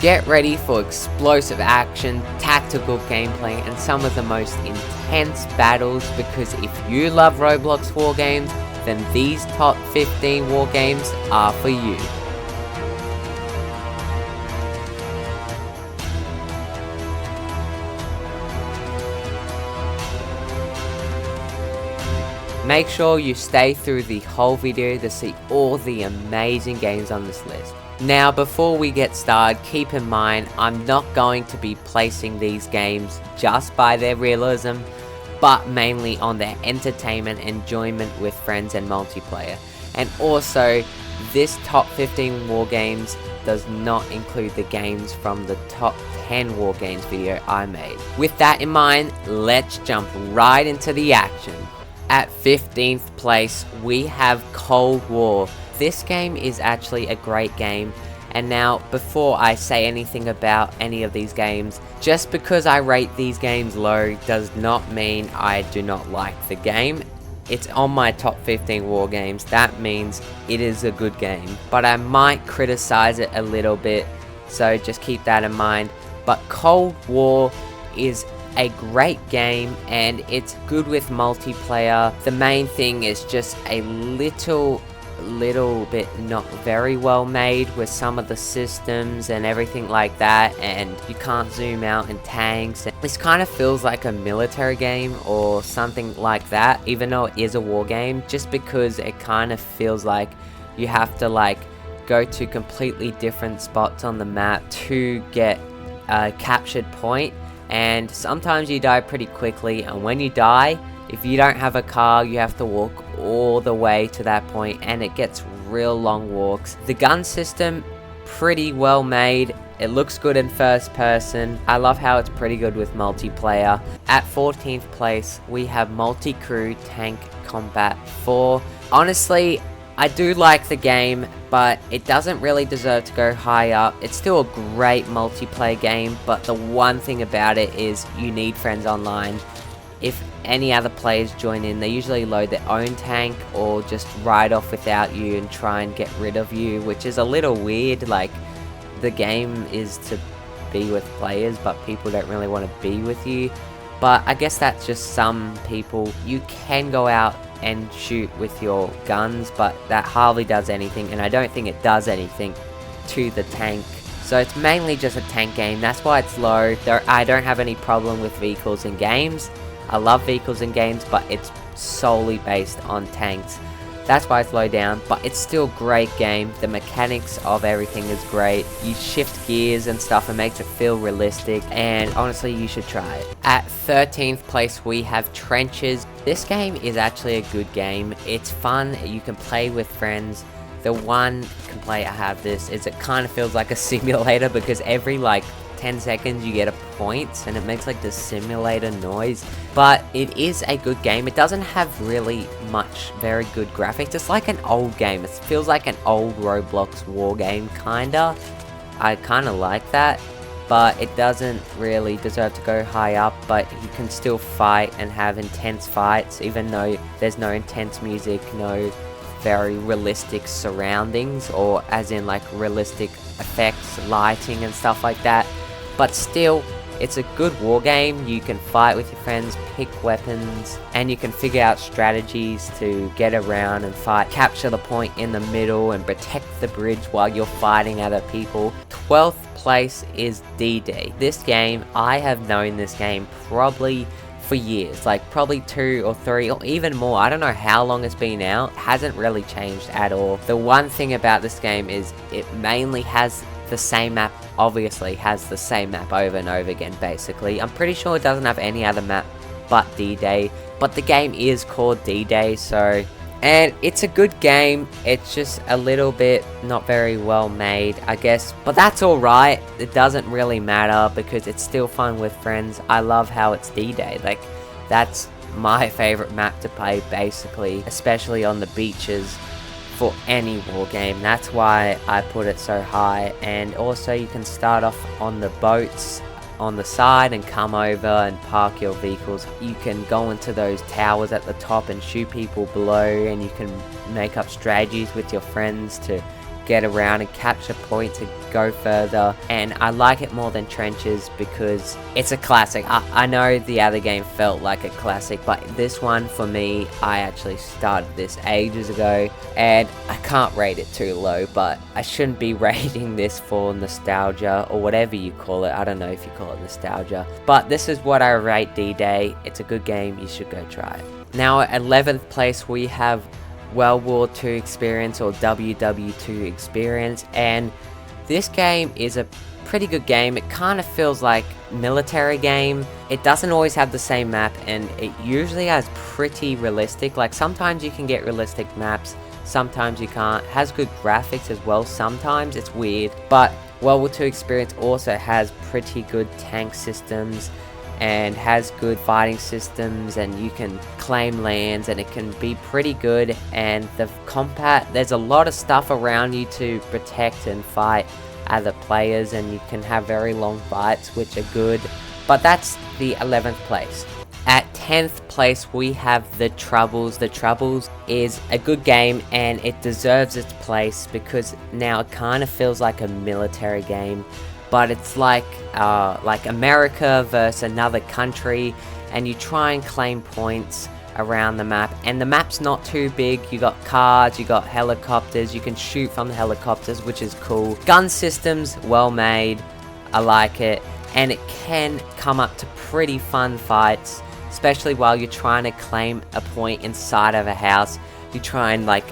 Get ready for explosive action, tactical gameplay, and some of the most intense battles, because if you love Roblox war games, then these top 15 war games are for you. Make sure you stay through the whole video to see all the amazing games on this list. Now, before we get started, keep in mind I'm not going to be placing these games just by their realism, but mainly on their entertainment, enjoyment with friends, and multiplayer. And also, this top 15 war games does not include the games from the top 10 war games video I made. With that in mind, let's jump right into the action. At 15th place, we have Cold War. This game is actually a great game, and now before I say anything about any of these games, just because I rate these games low does not mean I do not like the game. It's on my top 15 war games, that means it is a good game, but I might criticize it a little bit, so just keep that in mind. But Cold War is a great game, and it's good with multiplayer. The main thing is just a little bit not very well made with some of the systems and everything like that, and you can't zoom out in tanks. This kind of feels like a military game or something like that, even though it is a war game, just because it kind of feels like you have to go to completely different spots on the map to get a captured point. And sometimes you die pretty quickly, and when you die, if you don't have a car, you have to walk all the way to that point, and it gets real long walks. The gun system, pretty well made. It looks good in first person. I love how it's pretty good with multiplayer. At 14th place, we have Multi-Crew Tank Combat 4. Honestly, I do like the game, but it doesn't really deserve to go high up. It's still a great multiplayer game, but the one thing about it is you need friends online. If any other players join in, they usually load their own tank or just ride off without you and try and get rid of you, which is a little weird. Like, the game is to be with players, but people don't really want to be with you. But I guess that's just some people. You can go out and shoot with your guns, but that hardly does anything, and I don't think it does anything to the tank. So it's mainly just a tank game. That's why it's low. I don't have any problem with vehicles in games. I love vehicles in games, but it's solely based on tanks. That's why it's low down, but it's still a great game. The mechanics of everything is great. You shift gears and stuff, and makes it feel realistic, and honestly, you should try it. At 13th place, we have Trenches. This game is actually a good game. It's fun. You can play with friends. The one complaint I have this is it kind of feels like a simulator, because every 10 seconds you get a point, and it makes this simulator noise. But it is a good game. It doesn't have really much very good graphics. It's like an old game. It feels like an old Roblox war game, kinda. I kinda like that, but it doesn't really deserve to go high up. But you can still fight and have intense fights, even though there's no intense music, no very realistic surroundings, or as in realistic effects, lighting and stuff like that. But still, it's a good war game. You can fight with your friends, pick weapons, and you can figure out strategies to get around and fight, capture the point in the middle, and protect the bridge while you're fighting other people. 12th place is D-Day. This game, I have known this game probably for years, probably 2 or 3 or even more. I don't know how long it's been out. It hasn't really changed at all. The one thing about this game is it mainly has the same map. Obviously has the same map over and over again, basically. I'm pretty sure it doesn't have any other map but D-Day, but the game is called D-Day, so, and it's a good game. It's just a little bit not very well made, I guess, but that's alright. It doesn't really matter, because it's still fun with friends. I love how it's D-Day. That's my favorite map to play, basically, especially on the beaches. For any war game, that's why I put it so high. And also, you can start off on the boats on the side and come over and park your vehicles. You can go into those towers at the top and shoot people below, and you can make up strategies with your friends to get around and capture points and go further, and I like it more than Trenches because it's a classic. I know the other game felt like a classic, but this one for me, I actually started this ages ago, and I can't rate it too low, but I shouldn't be rating this for nostalgia or whatever you call it. I don't know if you call it nostalgia, but this is what I rate D-Day. It's a good game, you should go try it. Now at 11th place we have World War II Experience, or WW2 Experience, and this game is a pretty good game. It kind of feels like military game. It doesn't always have the same map, and it usually has pretty realistic, like sometimes you can get realistic maps, sometimes you can't. It has good graphics as well, sometimes it's weird, but World War II Experience also has pretty good tank systems and has good fighting systems, and you can claim lands, and it can be pretty good. And the combat, there's a lot of stuff around you to protect and fight other players, and you can have very long fights, which are good. But that's the 11th place. At 10th place we have The Troubles. The Troubles is a good game, and it deserves its place because now it kind of feels like a military game, but it's like America versus another country, and you try and claim points around the map, and the map's not too big. You got cars, you got helicopters, you can shoot from the helicopters, which is cool. Gun systems, well made, I like it, and it can come up to pretty fun fights, especially while you're trying to claim a point inside of a house. You try and like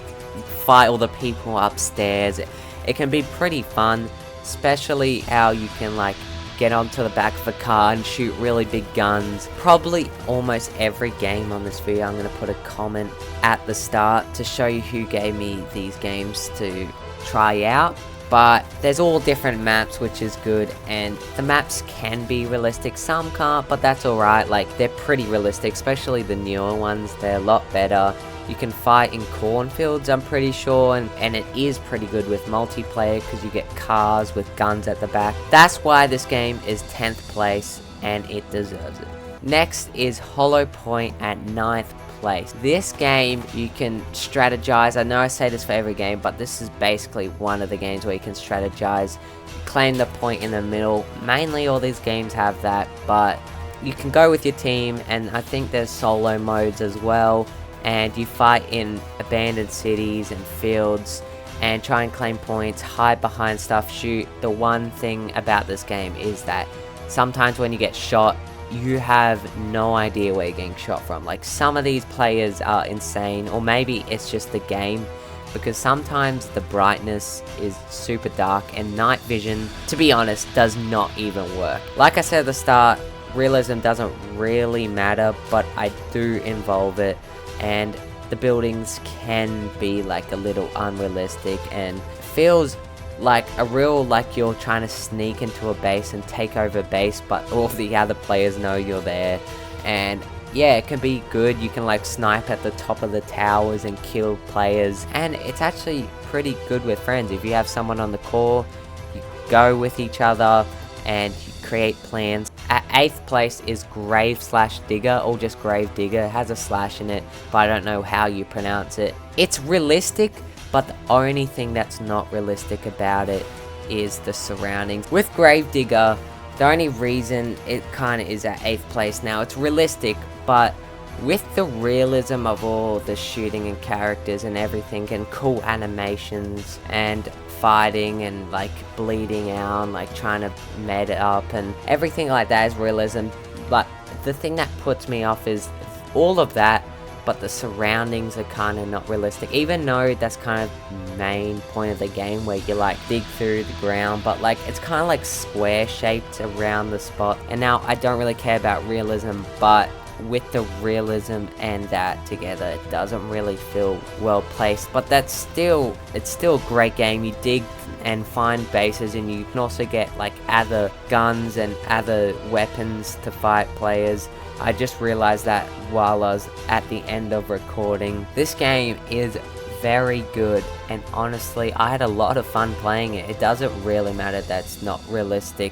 fight all the people upstairs. It can be pretty fun, especially how you can like get onto the back of a car and shoot really big guns. Probably almost every game on this video I'm going to put a comment at the start to show you who gave me these games to try out. But there's all different maps, which is good, and the maps can be realistic, some can't, but that's alright. Like, they're pretty realistic, especially the newer ones. They're a lot better. You can fight in cornfields, I'm pretty sure, and it is pretty good with multiplayer because you get cars with guns at the back. That's why this game is 10th place, and it deserves it. Next is Hollow Point at 9th place. This game you can strategize. I know I say this for every game, but this is basically one of the games where you can strategize, claim the point in the middle. Mainly all these games have that, but you can go with your team, and I think there's solo modes as well, and you fight in abandoned cities and fields and try and claim points, hide behind stuff, shoot. The one thing about this game is that sometimes when you get shot, you have no idea where you're getting shot from. Like, some of these players are insane, or maybe it's just the game, because sometimes the brightness is super dark and night vision, to be honest, does not even work. Like I said at the start, realism doesn't really matter, but I do involve it, and the buildings can be like a little unrealistic and feels like a real, like you're trying to sneak into a base and take over base, but all the other players know you're there. And yeah, it can be good. You can like snipe at the top of the towers and kill players, and it's actually pretty good with friends. If you have someone on the core, you go with each other and you create plans. At 8th place is Grave/Digger, or just Grave Digger. It has a slash in it, but I don't know how you pronounce it. It's realistic, but the only thing that's not realistic about it is the surroundings. With Grave Digger, the only reason it kind of is at 8th place now, it's realistic, but with the realism of all the shooting and characters and everything, and cool animations and fighting and like bleeding out, like trying to med up and everything like that is realism. But the thing that puts me off is all of that, but the surroundings are kind of not realistic, even though that's kind of the main point of the game, where you like dig through the ground, but like it's kind of like square shaped around the spot. And now I don't really care about realism, but with the realism and that together, it doesn't really feel well placed. But it's still a great game. You dig and find bases, and you can also get like other guns and other weapons to fight players. I just realized that while I was at the end of recording. This game is very good, and honestly I had a lot of fun playing it. It doesn't really matter that it's not realistic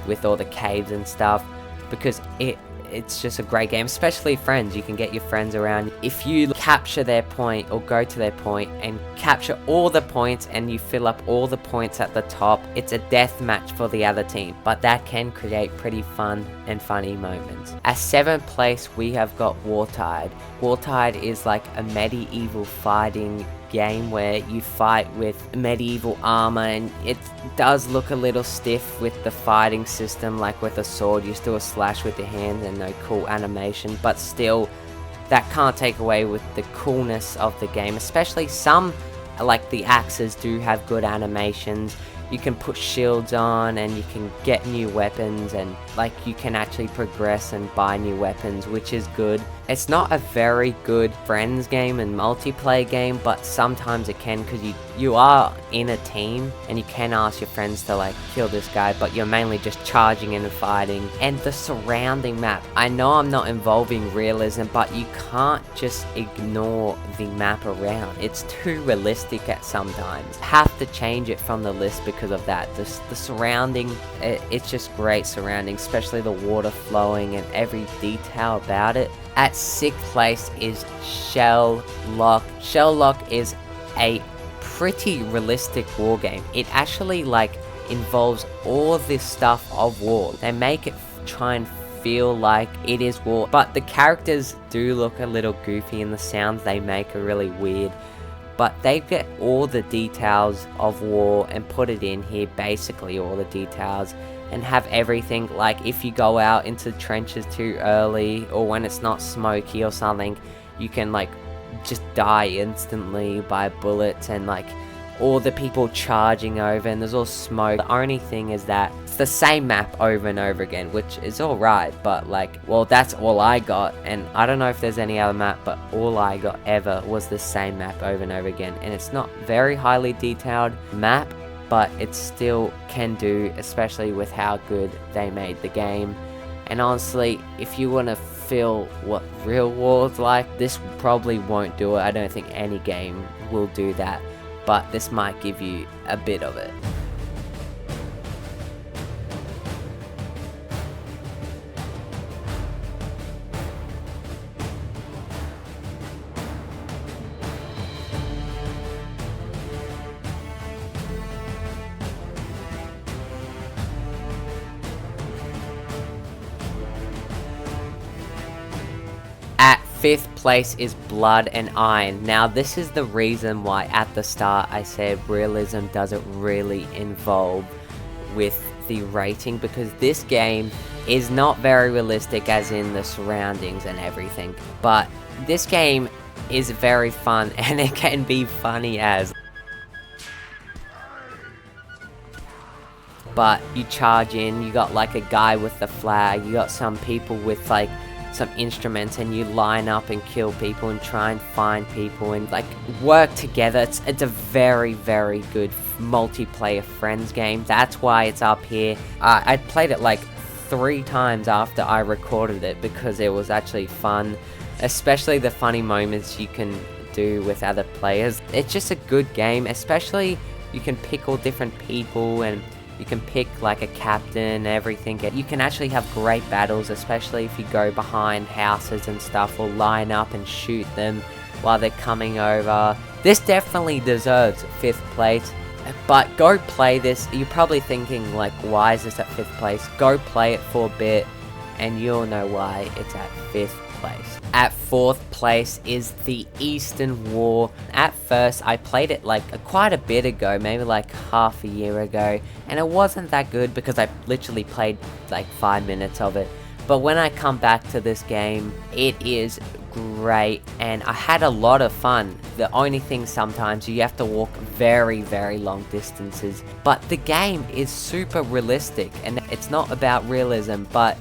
with all the caves and stuff, because it's just a great game, especially friends. You can get your friends around. If you capture their point or go to their point and capture all the points, and you fill up all the points at the top. It's a death match for the other team, but that can create pretty fun and funny moments. At 7th place, we have got Wartide. Wartide is like a medieval fighting game where you fight with medieval armor, and it does look a little stiff with the fighting system. Like with a sword, you still slash with your hand and no cool animation, but still that can't take away with the coolness of the game. Especially some, like the axes, do have good animations. You can put shields on and you can get new weapons, and like you can actually progress and buy new weapons, which is good. It's not a very good friends game and multiplayer game, but sometimes it can, because you are in a team and you can ask your friends to like kill this guy, but you're mainly just charging in and fighting. And the surrounding map, I know I'm not involving realism, but you can't just ignore the map around. It's too realistic at sometimes. Have to change it from the list because of that. The surrounding, it's just great surrounding, especially the water flowing and every detail about it. At 6th place is Shell Lock. Shell Lock is a pretty realistic war game. It actually like involves all this stuff of war. They make it try and feel like it is war, but the characters do look a little goofy and the sounds they make are really weird. But they get all the details of war and put it in here, basically all the details, and have everything. Like if you go out into trenches too early, or when it's not smoky or something, you can like just die instantly by bullets, and like all the people charging over, and there's all smoke. The only thing is that it's the same map over and over again, which is alright, but like, well, that's all I got, and I don't know if there's any other map, but all I got ever was the same map over and over again. And it's not very highly detailed map, but it still can do, especially with how good they made the game. And honestly, if you want to feel what real war's like, this probably won't do it. I don't think any game will do that, but this might give you a bit of it. At 5th place is Blood and Iron. Now this is the reason why at the start I said realism doesn't really involve with the rating, because this game is not very realistic as in the surroundings and everything, but this game is very fun and it can be funny as. But you charge in, you got like a guy with the flag, you got some people with like some instruments, and you line up and kill people and try and find people and like work together. It's a very, very good multiplayer friends game. That's why it's up here. I played it like 3 times after I recorded it because it was actually fun, especially the funny moments you can do with other players. It's just a good game, especially you can pick all different people and you can pick like a captain and everything. You can actually have great battles, especially if you go behind houses and stuff, or line up and shoot them while they're coming over. This definitely deserves 5th place, but go play this. You're probably thinking like, why is this at 5th place? Go play it for a bit and you'll know why it's at 5th place. At 4th place is the Eastern War. At first I played it like quite a bit ago, maybe like half a year ago, and it wasn't that good because I literally played like 5 minutes of it. But when I come back to this game, it is great and I had a lot of fun. The only thing, sometimes you have to walk very, very long distances, but the game is super realistic, and it's not about realism, but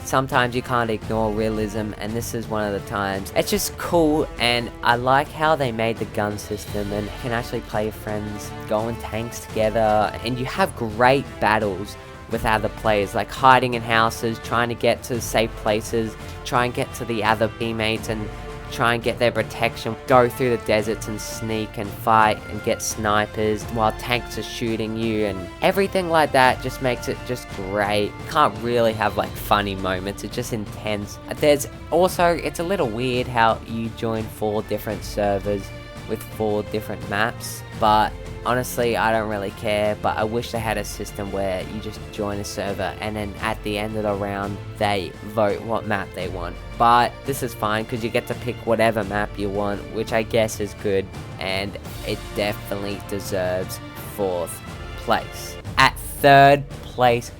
sometimes you can't ignore realism, and this is one of the times. It's just cool, and I like how they made the gun system, and you can actually play with friends, go in tanks together, and you have great battles with other players, like hiding in houses, trying to get to safe places, try and get to the other teammates, and try and get their protection, go through the deserts and sneak and fight and get snipers while tanks are shooting you, and everything like that just makes it just great. Can't really have like funny moments, it's just intense. There's also, it's a little weird how you join 4 different servers with 4 different maps, but honestly, I don't really care. But I wish they had a system where you just join a server and then at the end of the round they vote what map they want. But this is fine because you get to pick whatever map you want, which I guess is good, and it definitely deserves 4th place. At 3rd place,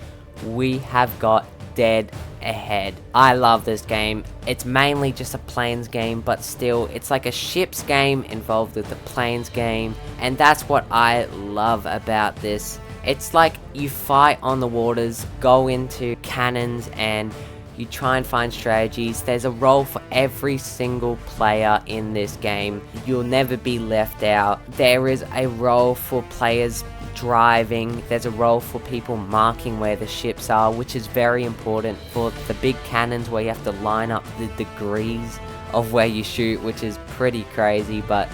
we have got Dead Ahead. I love this game. It's mainly just a planes game, but still, it's like a ships game involved with the planes game, and that's what I love about this. It's like you fight on the waters, go into cannons, and you try and find strategies. There's a role for every single player in this game. You'll never be left out. There is a role for players driving. There's a role for people marking where the ships are, which is very important for the big cannons where you have to line up the degrees of where you shoot, which is pretty crazy. But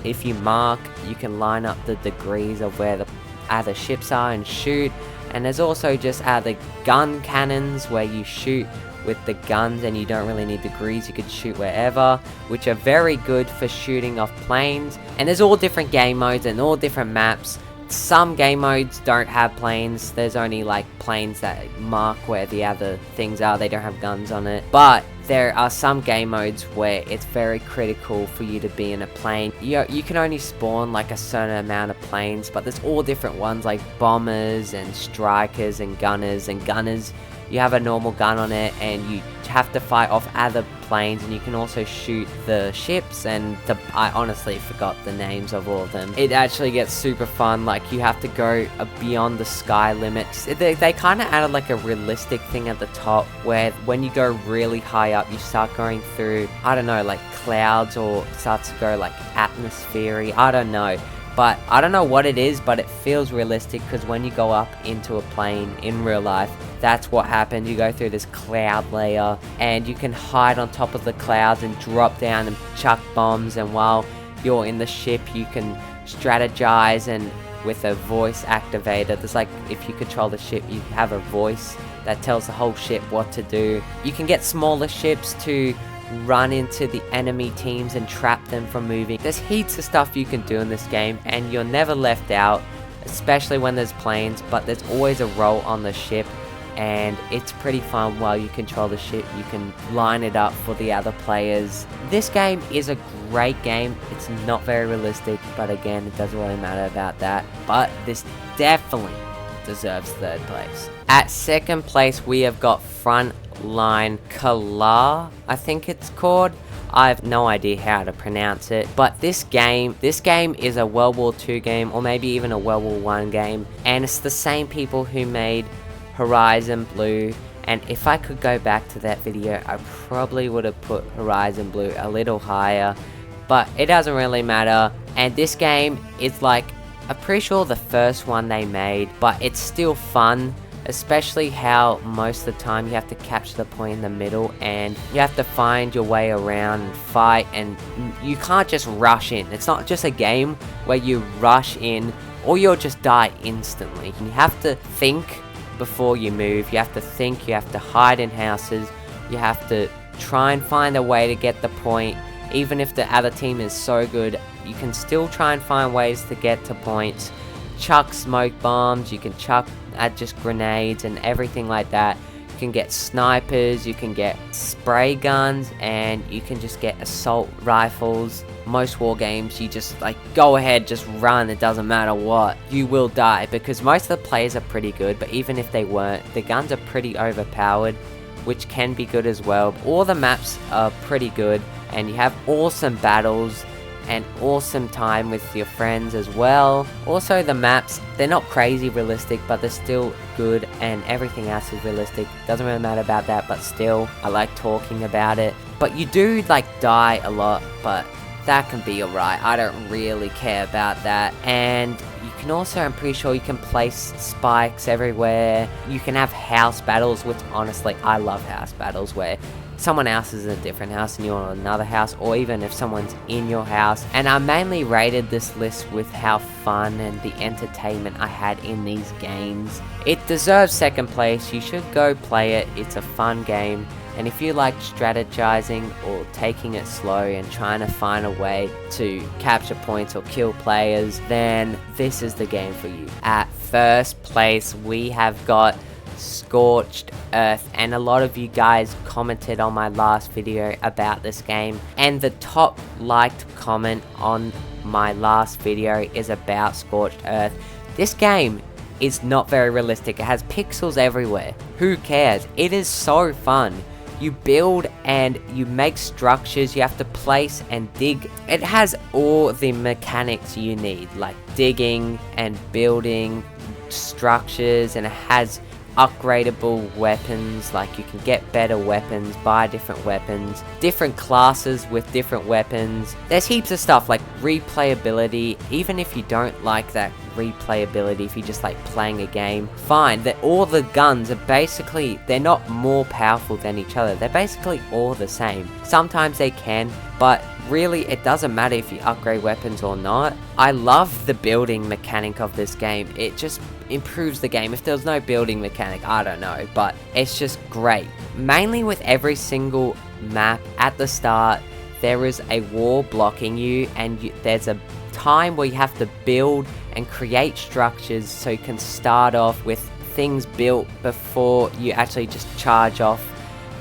if you mark, you can line up the degrees of where the other ships are and shoot. And there's also just the gun cannons where you shoot with the guns and you don't really need degrees, you could shoot wherever, which are very good for shooting off planes. And there's all different game modes and all different maps. Some game modes don't have planes. There's only like planes that mark where the other things are. They don't have guns on it. But there are some game modes where it's very critical for you to be in a plane. You can only spawn like a certain amount of planes, but there's all different ones like bombers and strikers and gunners. And gunners, you have a normal gun on it and you have to fight off other planes, and you can also shoot the ships, and I honestly forgot the names of all of them. It actually gets super fun. Like, you have to go beyond the sky limits. They kind of added like a realistic thing at the top where when you go really high up, you start going through, I don't know, like clouds, or starts to go like atmosphere-y, I don't know. But I don't know what it is, but it feels realistic because when you go up into a plane in real life, that's what happens. You go through this cloud layer and you can hide on top of the clouds and drop down and chuck bombs, and while you're in the ship you can strategize, and with a voice activator, there's like, if you control the ship, you have a voice that tells the whole ship what to do. You can get smaller ships to run into the enemy teams and trap them from moving. There's heaps of stuff you can do in this game, and you're never left out, especially when there's planes. But there's always a role on the ship, and it's pretty fun. While you control the ship, you can line it up for the other players. This game is a great game. It's not very realistic, but again, it doesn't really matter about that. But this definitely deserves 3rd place. At 2nd place, we have got Frontline Kala, I think it's called. I have no idea how to pronounce it, but this game is a World War II game, or maybe even a World War I game, and it's the same people who made Horizon Blue. And if I could go back to that video, I probably would have put Horizon Blue a little higher, but it doesn't really matter. And this game is like, I'm pretty sure the first one they made, but it's still fun. Especially how most of the time you have to capture the point in the middle, and you have to find your way around and fight, and you can't just rush in. It's not just a game where you rush in or you'll just die instantly. You have to think before you move. You have to think, you have to hide in houses, you have to try and find a way to get the point. Even if the other team is so good, you can still try and find ways to get to points. Chuck smoke bombs, you can chuck just grenades and everything like that. You can get snipers, you can get spray guns, and you can just get assault rifles. Most war games, you just like go ahead, just run, it doesn't matter what. You will die because most of the players are pretty good, but even if they weren't, the guns are pretty overpowered, which can be good as well. All the maps are pretty good, and you have awesome battles and awesome time with your friends as well. Also, the maps, they're not crazy realistic, but they're still good, and everything else is realistic. Doesn't really matter about that, but still, I like talking about it. But you do like die a lot, but that can be alright. I don't really care about that. And you can also, I'm pretty sure you can place spikes everywhere. You can have house battles, which honestly, I love house battles where someone else is in a different house and you're in another house, or even if someone's in your house. And I mainly rated this list with how fun and the entertainment I had in these games. It deserves second place. You should go play it. It's a fun game. And if you like strategizing or taking it slow and trying to find a way to capture points or kill players, then this is the game for you. At first place, we have got Scorched Earth, and a lot of you guys commented on my last video about this game, and the top liked comment on my last video is about Scorched Earth. This game is not very realistic. It has pixels everywhere. Who cares? It is so fun. You build and you make structures, you have to place and dig. It has all the mechanics you need, like digging and building structures, and it has upgradable weapons, like you can get better weapons, buy different weapons, different classes with different weapons. There's heaps of stuff like replayability. Even if you don't like that replayability, if you just like playing a game, fine. That all the guns are basically, they're not more powerful than each other, they're basically all the same. Sometimes they can, but really it doesn't matter if you upgrade weapons or not. I love the building mechanic of this game. It just improves the game. If there was no building mechanic, I don't know, but it's just great. Mainly with every single map at the start, there is a wall blocking you, and there's a time where you have to build and create structures so you can start off with things built before you actually just charge off.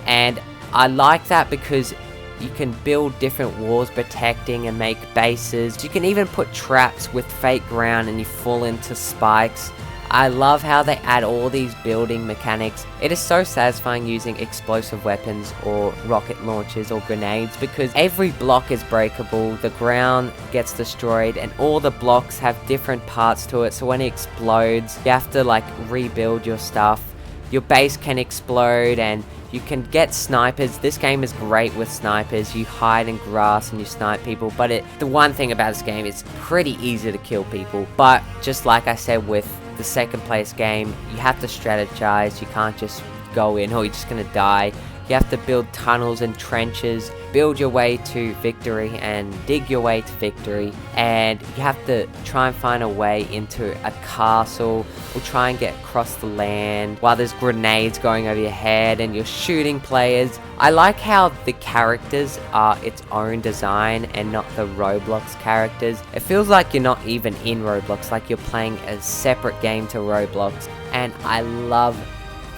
And I like that because you can build different walls protecting and make bases. You can even put traps with fake ground and you fall into spikes. I love how they add all these building mechanics. It is so satisfying using explosive weapons or rocket launchers or grenades, because every block is breakable, the ground gets destroyed, and all the blocks have different parts to it, so when it explodes, you have to like rebuild your stuff. Your base can explode, and you can get snipers. This game is great with snipers. You hide in grass and you snipe people, but the one thing about this game is pretty easy to kill people. But just like I said with the second place game, you have to strategize. You can't just go in or you're just gonna die. You have to build tunnels and trenches, build your way to victory and dig your way to victory, and you have to try and find a way into a castle or try and get across the land while there's grenades going over your head and you're shooting players. I like how the characters are its own design and not the Roblox characters. It feels like you're not even in Roblox, like you're playing a separate game to Roblox, and I love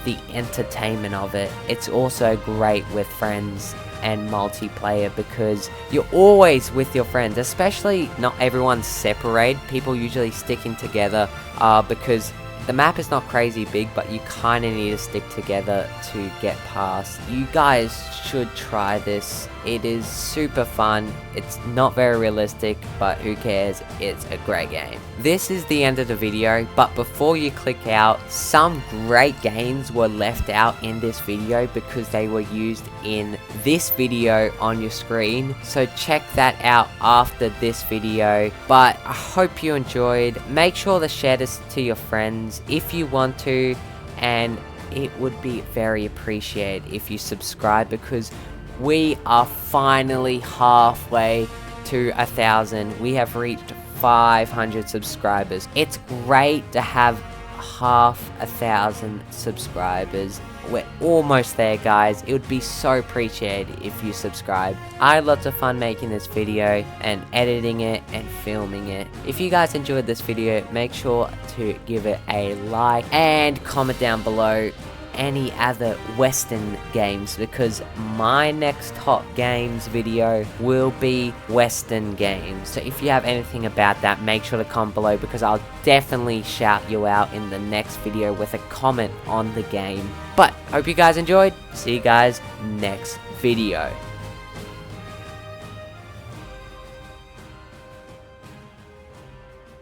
the entertainment of it. It's also great with friends and multiplayer because you're always with your friends, especially not everyone's separated. People usually sticking together because the map is not crazy big, but you kind of need to stick together to get past. You guys should try this. It is super fun. It's not very realistic, but who cares? It's a great game. This is the end of the video, but before you click out, some great games were left out in this video because they were used in this video on your screen. So check that out after this video. But I hope you enjoyed. Make sure to share this to your friends if you want to, and it would be very appreciated if you subscribe, because we are finally halfway to 1,000. We have reached 500 subscribers. It's great to have half 1,000 subscribers. We're almost there, guys. It would be so appreciated if you subscribe. I had lots of fun making this video and editing it and filming it. If you guys enjoyed this video, make sure to give it a like and comment down below any other Western games, because my next hot games video will be Western games. So if you have anything about that, make sure to comment below, because I'll definitely shout you out in the next video with a comment on the game. But hope you guys enjoyed. See you guys next video.